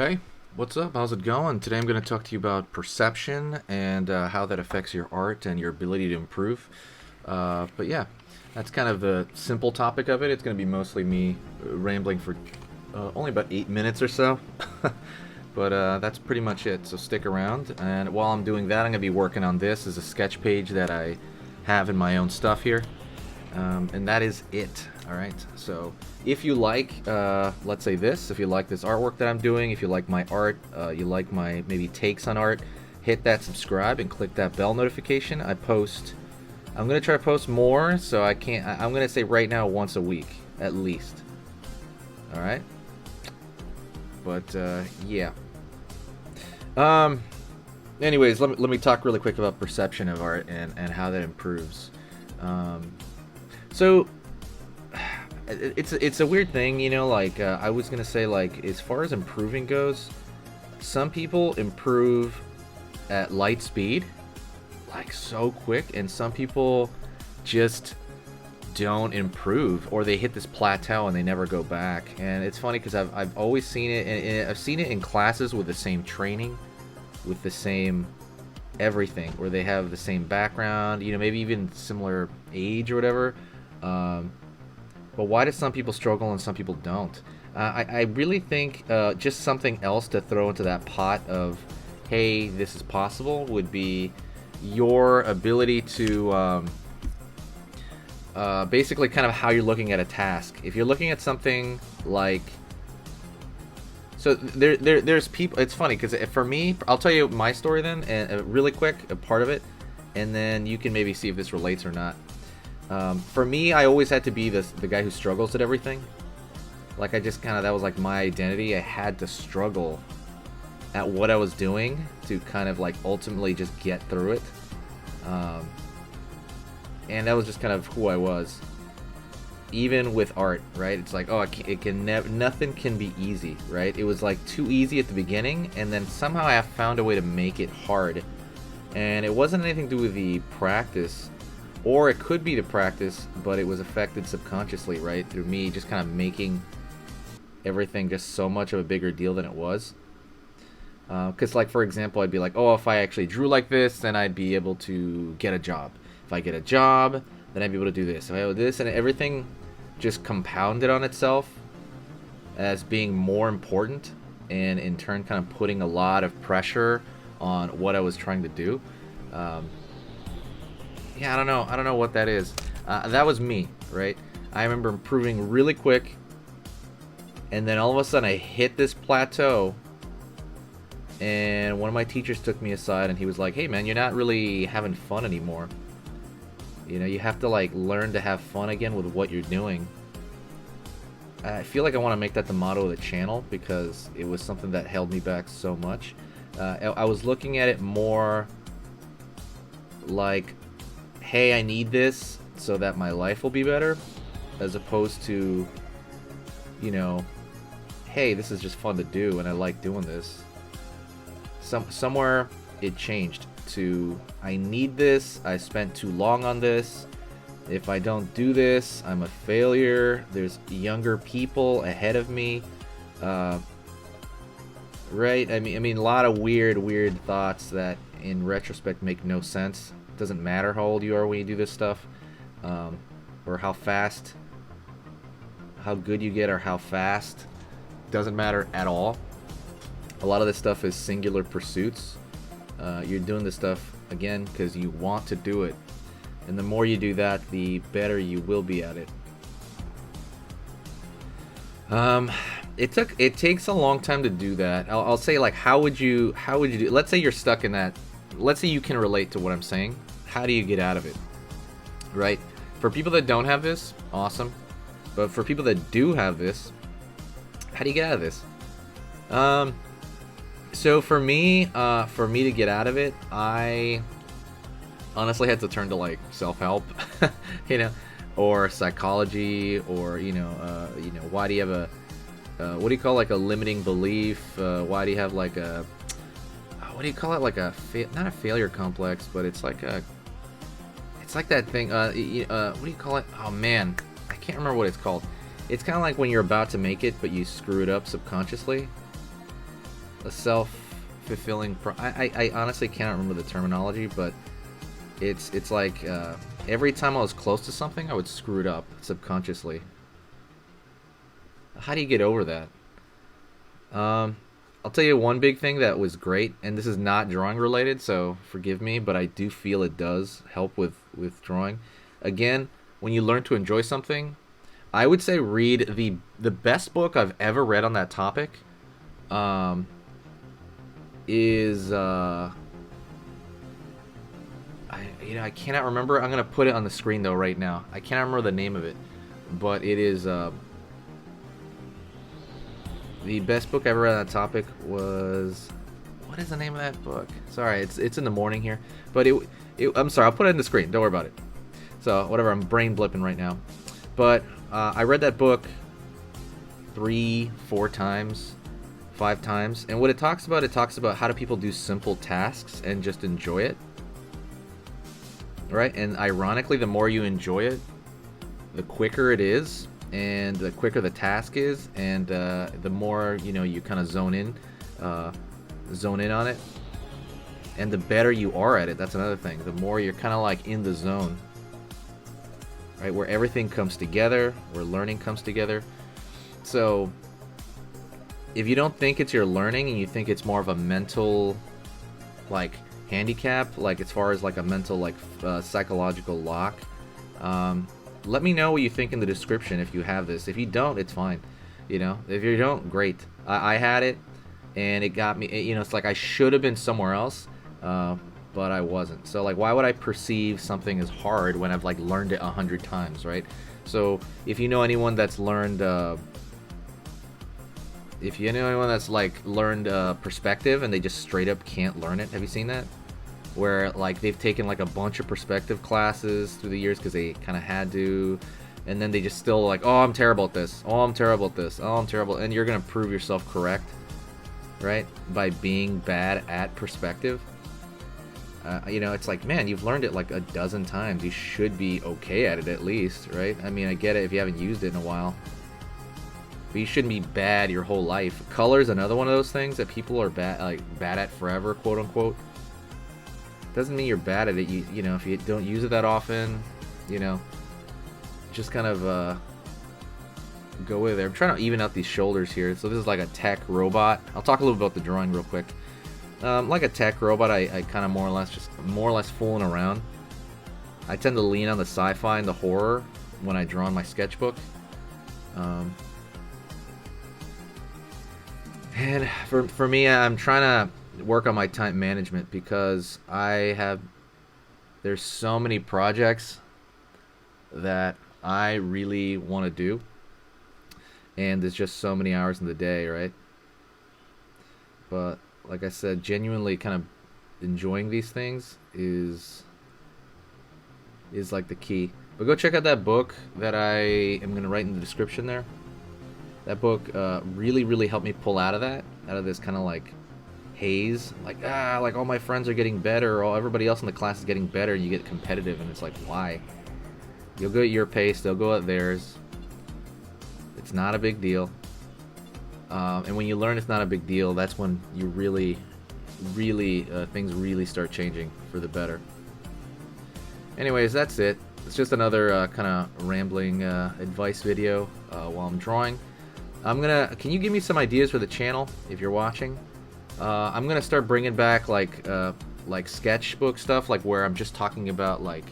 Hey, what's up? How's it going? Today I'm going to talk to you about perception and how that affects your art and your ability to improve. But yeah, that's kind of the simple topic of it. It's going to be mostly me rambling for only about 8 minutes or so. But that's pretty much it. So stick around. And while I'm doing that, I'm going to be working on this as a sketch page that I have in my own stuff here. And that is it. All right. So if you like, let's say this, if you like this artwork that I'm doing, if you like my art, you like my maybe takes on art, hit that subscribe and click that bell notification. I'm gonna try to post more, so I'm gonna say right now once a week at least. All right. But yeah. Anyways, let me talk really quick about perception of art and how that improves. So it's a weird thing, you know, like I was gonna say, like, as far as improving goes, some people improve at light speed, like so quick, and some people just don't improve, or they hit this plateau and they never go back. And it's funny because I've always seen it, and I've seen it in classes with the same training, with the same everything, where they have the same background, you know, maybe even similar age or whatever. But why do some people struggle and some people don't? I really think just something else to throw into that pot of, hey, this is possible, would be your ability to basically kind of how you're looking at a task. If you're looking at something like, so there's people. It's funny because for me, I'll tell you my story then, and really quick, a part of it, and then you can maybe see if this relates or not. For me, I always had to be the guy who struggles at everything. Like, I just kind of, that was like my identity. I had to struggle at what I was doing to kind of like ultimately just get through it. And that was just kind of who I was. Even with art, right? It's like, oh, nothing can be easy, right? It was like too easy at the beginning, and then somehow I found a way to make it hard. And it wasn't anything to do with the practice. Or it could be to practice, but it was affected subconsciously, right? Through me just kind of making everything just so much of a bigger deal than it was. Because, like, for example, I'd be like, oh, if I actually drew like this, then I'd be able to get a job. If I get a job, then I'd be able to do this. If I do this, and everything just compounded on itself as being more important, and in turn kind of putting a lot of pressure on what I was trying to do. Yeah, I don't know what that is. That was me, right? I remember improving really quick, and then all of a sudden I hit this plateau, and one of my teachers took me aside, and he was like, hey man, you're not really having fun anymore. You know, you have to like learn to have fun again with what you're doing. I feel like I want to make that the motto of the channel, because it was something that held me back so much. I was looking at it more like, hey, I need this so that my life will be better, as opposed to, you know, hey, this is just fun to do and I like doing this. Somewhere it changed to, I need this, I spent too long on this, if I don't do this, I'm a failure, there's younger people ahead of me, right? I mean, a lot of weird thoughts that in retrospect make no sense. It doesn't matter how old you are when you do this stuff, or how good you get, or how fast. Doesn't matter at all. A lot of this stuff is singular pursuits. You're doing this stuff, again, because you want to do it. And the more you do that, the better you will be at it. It takes a long time to do that. I'll say, like, how would you do? Let's say you're stuck in that. Let's say you can relate to what I'm saying. How do you get out of it? Right? For people that don't have this, awesome. But for people that do have this, how do you get out of this? So for me to get out of it, I honestly had to turn to like self-help, you know, or psychology, or why do you have a what do you call, like, a limiting belief? Why do you have like a, what do you call it, like a not a failure complex, but it's like that thing. What do you call it? Oh man, I can't remember what it's called. It's kind of like when you're about to make it, but you screw it up subconsciously. a self-fulfilling. I honestly cannot remember the terminology, but it's like every time I was close to something, I would screw it up subconsciously. How do you get over that? I'll tell you one big thing that was great, and this is not drawing related, so forgive me, but I do feel it does help with drawing. Again, when you learn to enjoy something, I would say read the best book I've ever read on that topic. Is I cannot remember. I'm gonna put it on the screen though right now. I cannot remember the name of it, but it is the best book I ever read on that topic was, what is the name of that book? Sorry, it's in the morning here, but I'm sorry. I'll put it in the screen. Don't worry about it. So whatever. I'm brain blipping right now, but I read that book 3, 4 times, 5 times, and what it talks about how do people do simple tasks and just enjoy it, right? And ironically, the more you enjoy it, the quicker it is, and the quicker the task is, and the more you kind of zone in on it, and the better you are at it. That's another thing. The more you're kind of like in the zone, right, where everything comes together, where learning comes together. So if you don't think it's your learning and you think it's more of a mental like handicap, like as far as like a mental like psychological lock, let me know what you think in the description if you have this. If you don't, it's fine. If you don't, great. I had it, and it got me. It's like I should have been somewhere else, but I wasn't. So like, why would I perceive something as hard when I've like learned it 100 times, right? So if you know anyone that's learned, perspective and they just straight up can't learn it, have you seen that? Where like they've taken like a bunch of perspective classes through the years because they kind of had to, and then they just still like, oh, I'm terrible at this, oh, I'm terrible at this, oh, I'm terrible, and you're gonna prove yourself correct, right, by being bad at perspective. It's like, man, you've learned it like a dozen times, you should be okay at it at least, right? I mean, I get it if you haven't used it in a while, but you shouldn't be bad your whole life. Color's another one of those things that people are bad at forever, quote unquote. Doesn't mean you're bad at it. If you don't use it that often, just kind of go with it. I'm trying to even out these shoulders here. So this is like a tech robot. I'll talk a little about the drawing real quick. Like a tech robot, I kind of more or less fooling around. I tend to lean on the sci-fi and the horror when I draw in my sketchbook. And for me, I'm trying to work on my time management because there's so many projects that I really want to do, and there's just so many hours in the day, right? But like I said, genuinely kind of enjoying these things is like the key. But go check out that book that I am going to write in the description there. That book really, really helped me pull out of this kind of like haze, like all my friends are getting better, or everybody else in the class is getting better, and you get competitive, and it's like, why? You'll go at your pace, they'll go at theirs. It's not a big deal. And when you learn it's not a big deal, that's when you really things really start changing for the better. Anyways, that's it. It's just another kind of rambling advice video while I'm drawing. Can you give me some ideas for the channel if you're watching? I'm gonna start bringing back like sketchbook stuff, like where I'm just talking about like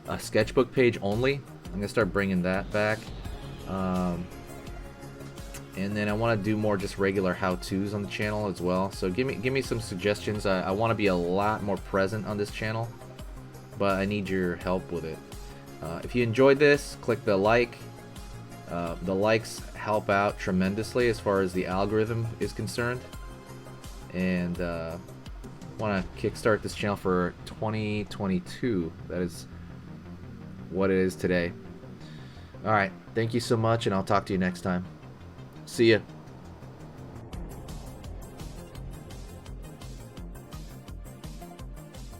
a sketchbook page only. I'm gonna start bringing that back, and then I want to do more just regular how-tos on the channel as well. So give me some suggestions. I want to be a lot more present on this channel, but I need your help with it. If you enjoyed this, click the like. The likes help out tremendously as far as the algorithm is concerned. And want to kickstart this channel for 2022. That is what it is today. Alright, thank you so much, and I'll talk to you next time. See ya.